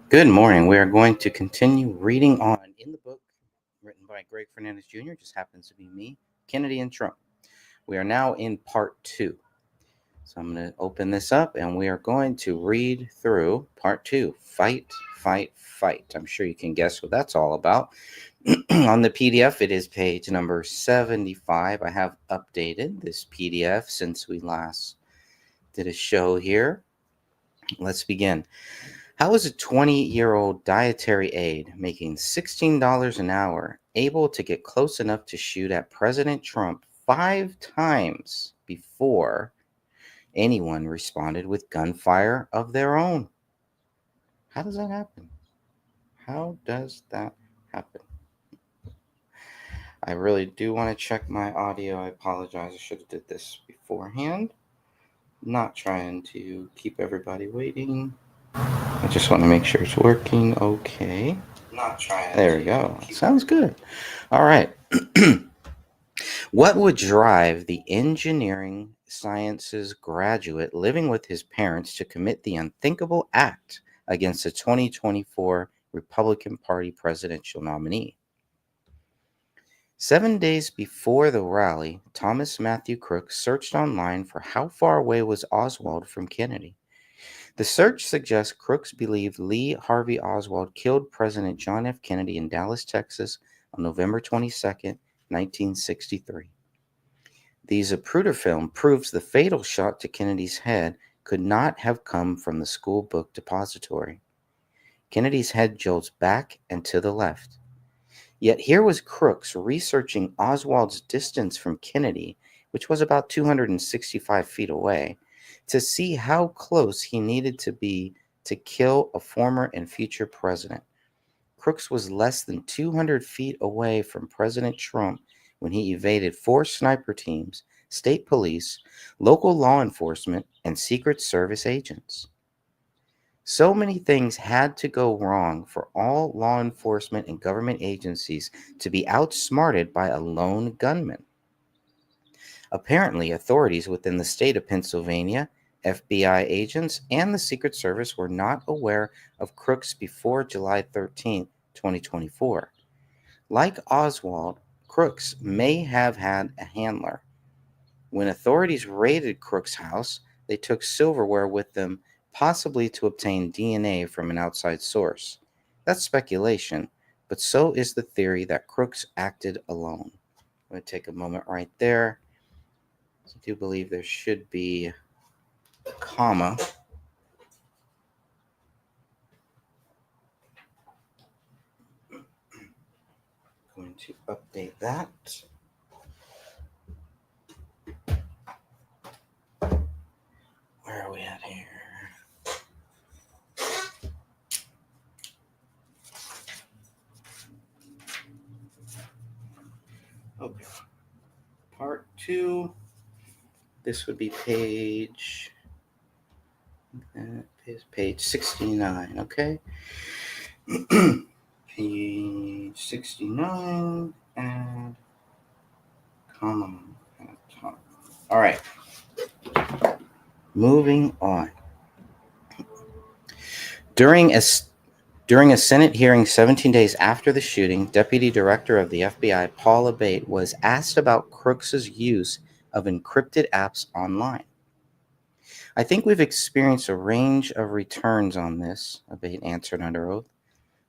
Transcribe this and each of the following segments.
Good morning. We are going to continue reading on in the book written by Greg Fernandez Jr., just happens to be me, Kennedy and Trump. We are now in part two. So I'm going to open this up and we are going to read through part two, Fight, Fight, Fight. I'm sure you can guess what that's all about. On the PDF, it is page number 75. I have updated this PDF since we last did a show here. Let's begin. How is a 20-year-old dietary aide making $16 an hour able to get close enough to shoot at President Trump 5 times before anyone responded with gunfire of their own? How does that happen? How does that happen? I really do want to check my audio. I apologize. I should have did this beforehand. Not trying to keep everybody waiting. I just want to make sure it's working okay. Not trying. There we go. Sounds good. All right. What would drive the engineering sciences graduate living with his parents to commit the unthinkable act against the 2024 Republican Party presidential nominee? 7 days before the rally, Thomas Matthew Crooks searched online for how far away was Oswald from Kennedy. The search suggests Crooks believed Lee Harvey Oswald killed President John F. Kennedy in Dallas, Texas on November 22, 1963. The Zapruder film proves the fatal shot to Kennedy's head could not have come from the school book depository. Kennedy's head jolts back and to the left. Yet here was Crooks researching Oswald's distance from Kennedy, which was about 265 feet away, to see how close he needed to be to kill a former and future president. Crooks was less than 200 feet away from President Trump when he evaded 4 sniper teams, state police, local law enforcement, and Secret Service agents. So many things had to go wrong for all law enforcement and government agencies to be outsmarted by a lone gunman. Apparently, authorities within the state of Pennsylvania, FBI agents, and the Secret Service were not aware of Crooks before July 13, 2024. Like Oswald, Crooks may have had a handler. When authorities raided Crooks' house, they took silverware with them, possibly to obtain DNA from an outside source. That's speculation, but so is the theory that Crooks acted alone. I'm going to take a moment right there. I do believe there should be a comma. Going to update that. Where are we at here? Okay. Part 2. This would be page 69, okay? Page 69 and comma at the top. All right. Moving on. During a Senate hearing 17 days after the shooting, Deputy Director of the FBI, Paul Abate, was asked about Crooks's use of encrypted apps online. I think we've experienced a range of returns on this, Abate answered under oath.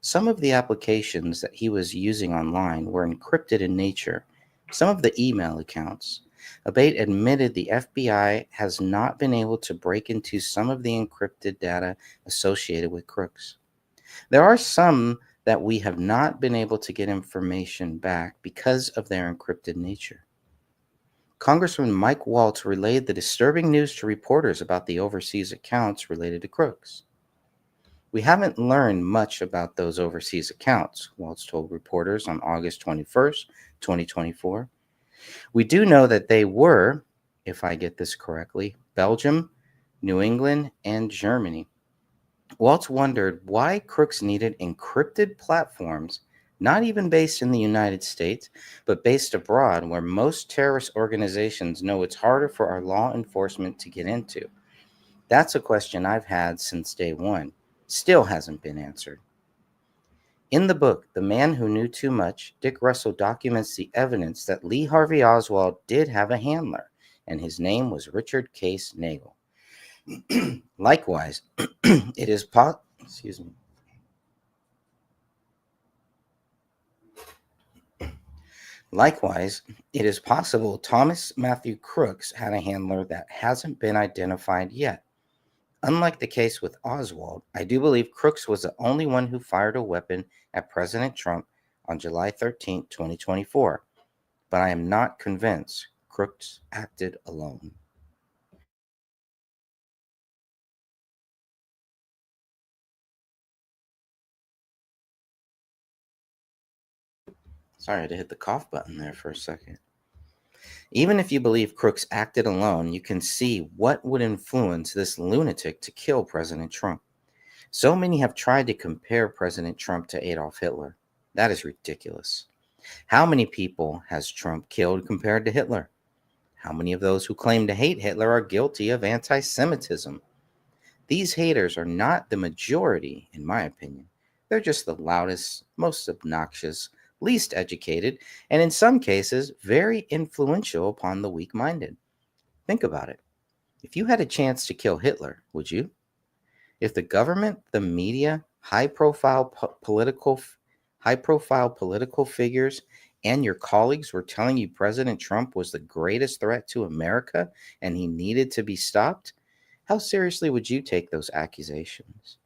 Some of the applications that he was using online were encrypted in nature, some of the email accounts. Abate admitted the FBI has not been able to break into some of the encrypted data associated with Crooks. There are some that we have not been able to get information back because of their encrypted nature. Congressman Mike Waltz relayed the disturbing news to reporters about the overseas accounts related to Crooks. We haven't learned much about those overseas accounts, Waltz told reporters on August 21st, 2024. We do know that they were, if I get this correctly, Belgium, New England, and Germany. Waltz wondered why Crooks needed encrypted platforms, not even based in the United States, but based abroad, where most terrorist organizations know it's harder for our law enforcement to get into. That's a question I've had since day one. still hasn't been answered. In the book, The Man Who Knew Too Much, Dick Russell documents the evidence that Lee Harvey Oswald did have a handler, and his name was Richard Case Nagel. Likewise, it is excuse me. Likewise, it is possible Thomas Matthew Crooks had a handler that hasn't been identified yet. Unlike the case with Oswald, I do believe Crooks was the only one who fired a weapon at President Trump on July 13, 2024, but I am not convinced Crooks acted alone. Sorry, I had to hit the cough button there for a second. Even if you believe Crooks acted alone, you can see what would influence this lunatic to kill President Trump. So many have tried to compare President Trump to Adolf Hitler. That is ridiculous. How many people has Trump killed compared to Hitler? How many of those who claim to hate Hitler are guilty of anti Semitism? These haters are not the majority, in my opinion. They're just the loudest, most obnoxious, least educated, and in some cases, very influential upon the weak minded. Think about it. If you had a chance to kill Hitler, would you? If the government, the media, high profile political figures and your colleagues were telling you President Trump was the greatest threat to America and he needed to be stopped, how seriously would you take those accusations?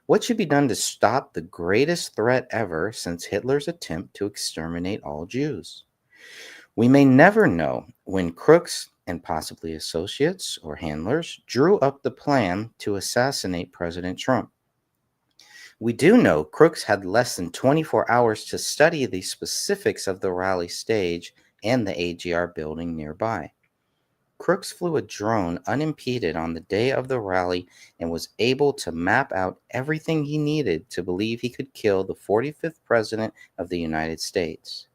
What should be done to stop the greatest threat ever since Hitler's attempt to exterminate all Jews? We may never know when Crooks and possibly associates or handlers drew up the plan to assassinate President Trump. We do know Crooks had less than 24 hours to study the specifics of the rally stage and the AGR building nearby. Crooks flew a drone unimpeded on the day of the rally and was able to map out everything he needed to believe he could kill the 45th President of the United States.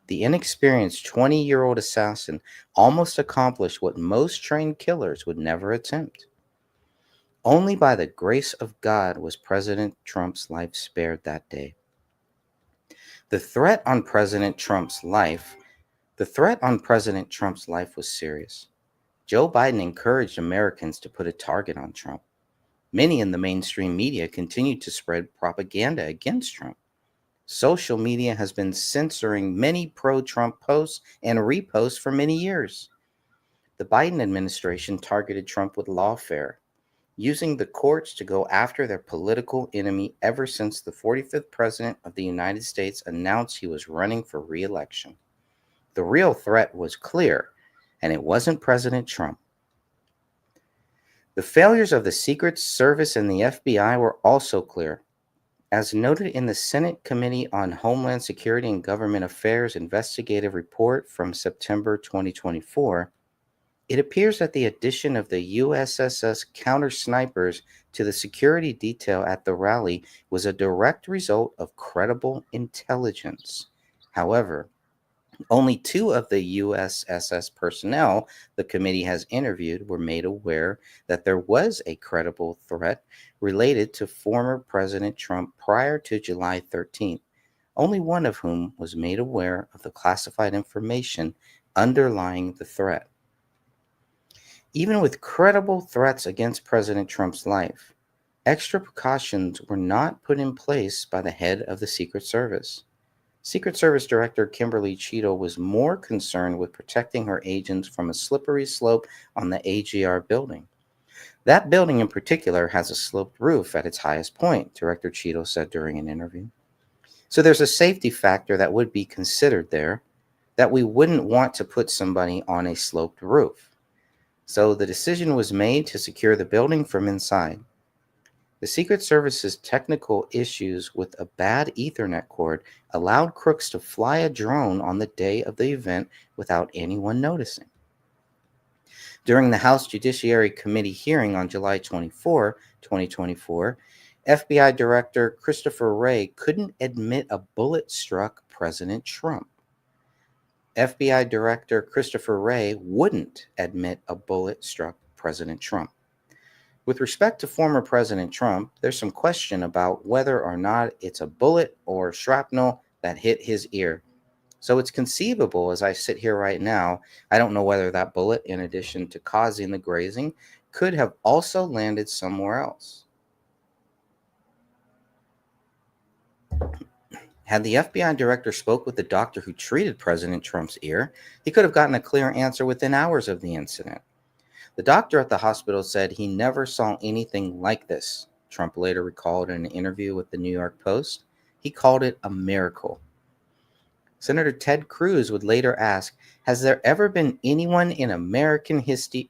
The inexperienced 20-year-old assassin almost accomplished what most trained killers would never attempt. Only by the grace of God was President Trump's life spared that day. The threat on President Trump's life was serious. Joe Biden encouraged Americans to put a target on Trump. Many in the mainstream media continued to spread propaganda against Trump. Social media has been censoring many pro-Trump posts and reposts for many years. The Biden administration targeted Trump with lawfare, using the courts to go after their political enemy ever since the 45th President of the United States announced he was running for re-election. The real threat was clear, and it wasn't President Trump. The failures of the Secret Service and the FBI were also clear. As noted in the Senate Committee on Homeland Security and Government Affairs investigative report from September 2024, it appears that the addition of the USSS counter snipers to the security detail at the rally was a direct result of credible intelligence. However, only 2 of the USSS personnel the committee has interviewed were made aware that there was a credible threat related to former President Trump prior to July 13th, only one of whom was made aware of the classified information underlying the threat. Even with credible threats against President Trump's life, extra precautions were not put in place by the head of the Secret Service. Secret Service Director Kimberly Cheeto was more concerned with protecting her agents from a slippery slope on the AGR building. That building in particular has a sloped roof at its highest point, Director Cheeto said during an interview. So there's a safety factor that would be considered there, that we wouldn't want to put somebody on a sloped roof. So the decision was made to secure the building from inside. The Secret Service's technical issues with a bad Ethernet cord allowed crooks to fly a drone on the day of the event without anyone noticing. During the House Judiciary Committee hearing on July 24, 2024, FBI Director Christopher Wray couldn't admit a bullet struck President Trump. FBI Director Christopher Wray wouldn't admit a bullet struck President Trump. With respect to former President Trump, there's some question about whether or not it's a bullet or shrapnel that hit his ear. So it's conceivable as I sit here right now, I don't know whether that bullet, in addition to causing the grazing, could have also landed somewhere else. Had the FBI director spoke with the doctor who treated President Trump's ear, he could have gotten a clear answer within hours of the incident. The doctor at the hospital said he never saw anything like this, Trump later recalled in an interview with the New York Post. He called it a miracle. Senator Ted Cruz would later ask, "Has there ever been anyone in American history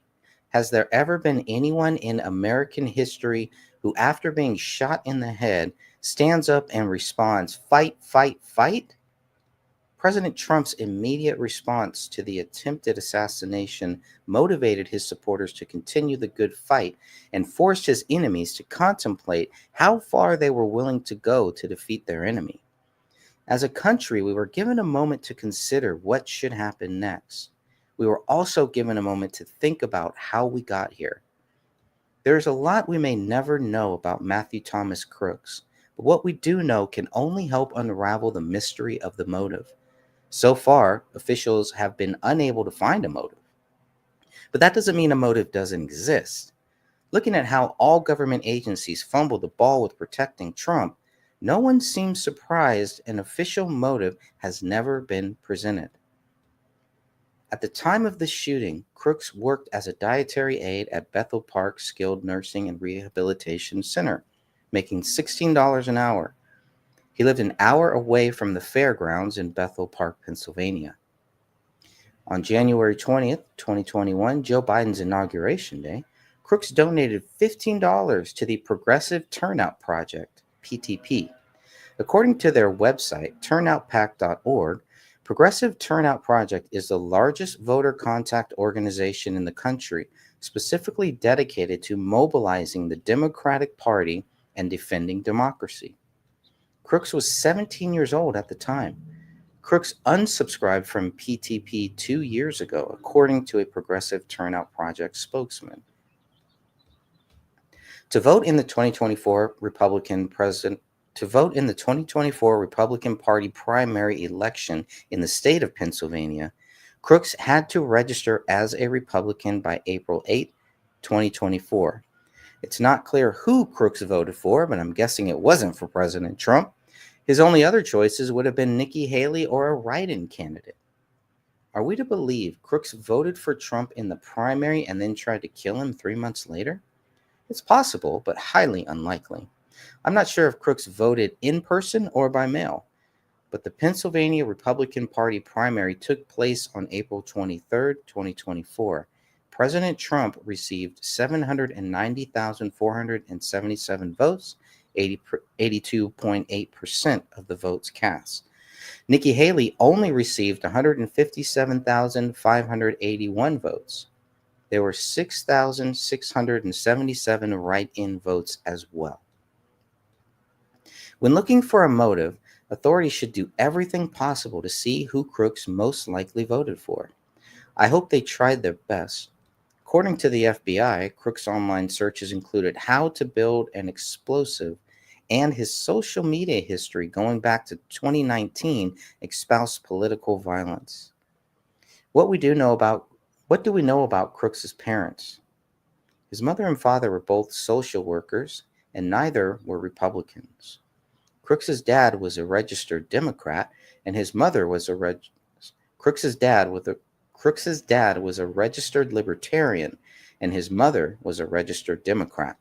who after being shot in the head stands up and responds, 'Fight, fight, fight'?" President Trump's immediate response to the attempted assassination motivated his supporters to continue the good fight and forced his enemies to contemplate how far they were willing to go to defeat their enemy. As a country, we were given a moment to consider what should happen next. We were also given a moment to think about how we got here. There is a lot we may never know about Matthew Thomas Crooks, but what we do know can only help unravel the mystery of the motive. So far, officials have been unable to find a motive. But that doesn't mean a motive doesn't exist. Looking at how all government agencies fumbled the ball with protecting Trump, no one seems surprised an official motive has never been presented. At the time of the shooting, Crooks worked as a dietary aide at Bethel Park Skilled Nursing and Rehabilitation Center, making $16 an hour. He lived an hour away from the fairgrounds in Bethel Park, Pennsylvania. On January 20th, 2021, Joe Biden's inauguration day, Crooks donated $15 to the Progressive Turnout Project, PTP. According to their website, turnoutpac.org, Progressive Turnout Project is the largest voter contact organization in the country, specifically dedicated to mobilizing the Democratic Party and defending democracy. Crooks was 17 years old at the time. Crooks unsubscribed from PTP 2 years ago, according to a Progressive Turnout Project spokesman. To vote in the 2024 Republican Party primary election in the state of Pennsylvania, Crooks had to register as a Republican by April 8, 2024. It's not clear who Crooks voted for, but I'm guessing it wasn't for President Trump. His only other choices would have been Nikki Haley or a write-in candidate. Are we to believe Crooks voted for Trump in the primary and then tried to kill him 3 months later? It's possible, but highly unlikely. I'm not sure if Crooks voted in person or by mail, but the Pennsylvania Republican Party primary took place on April 23, 2024. President Trump received 790,477 votes, 82.8% of the votes cast. Nikki Haley only received 157,581 votes. There were 6,677 write-in votes as well. When looking for a motive, authorities should do everything possible to see who Crooks most likely voted for. I hope they tried their best. According to the FBI, Crooks' online searches included how to build an explosive, and his social media history going back to 2019 espoused political violence. What do we know about Crooks' parents? His mother and father were both social workers, and neither were Republicans. Crooks' dad was a registered Democrat, and his mother was Crooks' dad was a registered Libertarian, and his mother was a registered Democrat.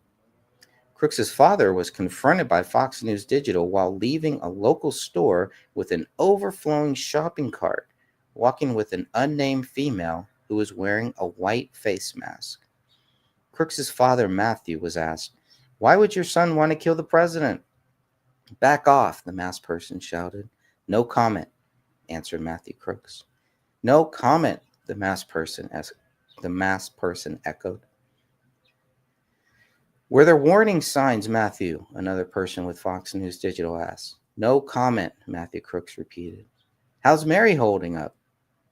Crooks' father was confronted by Fox News Digital while leaving a local store with an overflowing shopping cart, walking with an unnamed female who was wearing a white face mask. Crooks' father, Matthew, was asked, "Why would your son want to kill the president?" "Back off," the masked person shouted. "No comment," answered Matthew Crooks. "No comment," the masked person echoed. "Were there warning signs, Matthew?" another person with Fox News Digital asked. "No comment," Matthew Crooks repeated. "How's Mary holding up?"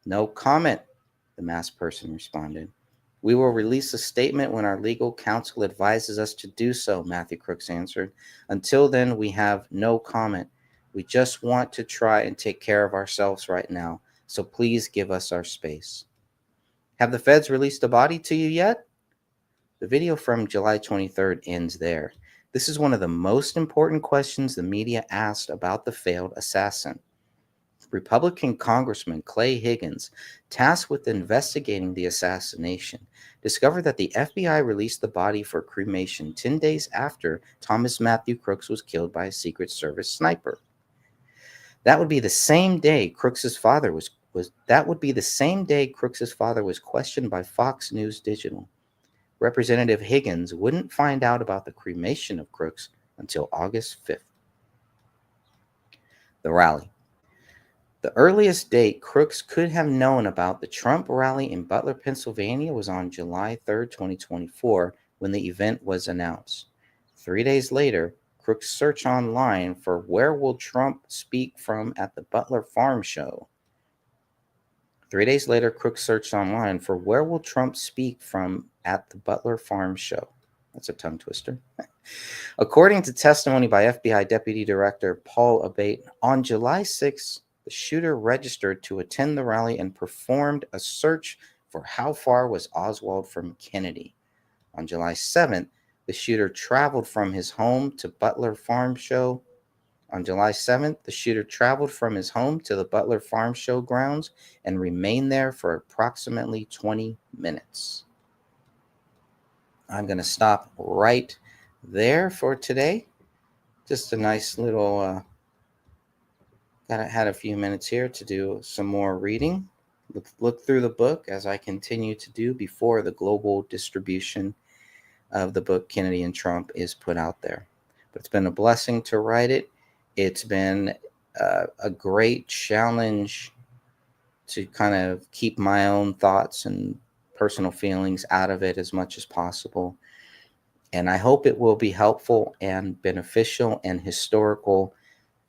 "No comment," the masked person responded. We will release a statement when our legal counsel advises us to do so, Matthew Crooks answered. Until then, we have no comment. We just want to try and take care of ourselves right now, so please give us our space. Have the feds released the body to you yet? The video from July 23rd ends there. This is one of the most important questions the media asked about the failed assassin. Republican Congressman Clay Higgins, tasked with investigating the assassination, discovered that the FBI released the body for cremation 10 days after Thomas Matthew Crooks was killed by a Secret Service sniper. That would be the same day Crooks's father was questioned by Fox News Digital. Representative Higgins wouldn't find out about the cremation of Crooks until August 5th. The rally. The earliest date Crooks could have known about the Trump rally in Butler, Pennsylvania was on July 3rd, 2024, when the event was announced. 3 days later, Crooks searched online for where will Trump speak from at the Butler Farm Show. 3 days later, Crooks searched online for where will Trump speak from at the Butler Farm Show. That's a tongue twister. According to testimony by FBI Deputy Director Paul Abate, on July 6th, the shooter registered to attend the rally and performed a search for how far was Oswald from Kennedy. On July 7th, the shooter traveled from his home to Butler Farm Show. On July 7th, the shooter traveled from his home to the Butler Farm Show grounds and remained there for approximately 20 minutes. I'm going to stop right there for today. Just a nice little had a few minutes here to do some more reading. Look through the book as I continue to do before the global distribution of the book Kennedy and Trump is put out there. But it's been a blessing to write it. It's been a great challenge to kind of keep my own thoughts and personal feelings out of it as much as possible. And I hope it will be helpful and beneficial and historical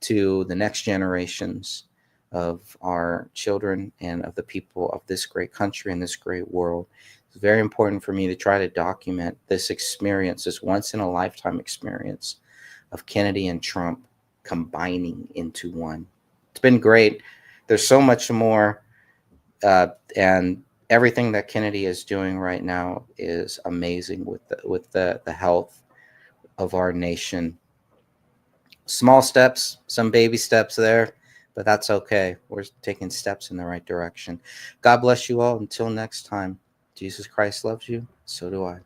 to the next generations of our children and of the people of this great country and this great world. It's very important for me to try to document this experience, this once-in-a-lifetime experience of Kennedy and Trump combining into one. It's been great. There's so much more, and everything that Kennedy is doing right now is amazing with the health of our nation. Small steps, some baby steps there, but that's okay. We're taking steps in the right direction. God bless you all. Until next time, Jesus Christ loves you. So do I.